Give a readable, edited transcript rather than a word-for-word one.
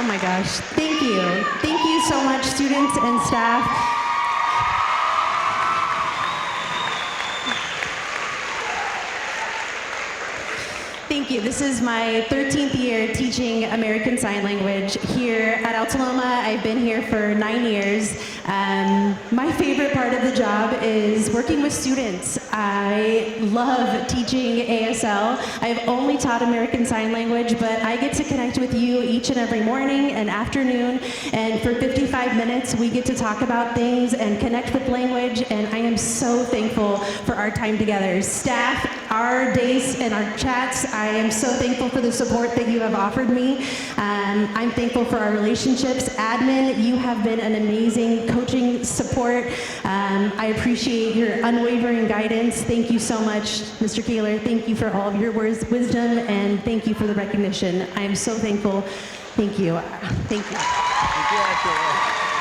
Oh my gosh, thank you. Thank you so much, students and staff. Thank you. This is my 13th year teaching American Sign Language here at Alta Loma. I've been here for 9 years. My favorite part of the job is working with students. I love teaching ASL. I've only taught American Sign Language, but I get to connect with you each and every morning and afternoon, and for 55 minutes we get to talk about things and connect with language, and I am so thankful for our time together. Staff, our days and our chats, I am so thankful for the support that you have offered me. I'm thankful for our relationships. Admin, you have been an amazing coaching support. I appreciate your unwavering guidance. Thank you so much, Mr. Kaler. Thank you for all of your words of wisdom, and thank you for the recognition. I am so thankful. Thank you. Thank you. Thank you.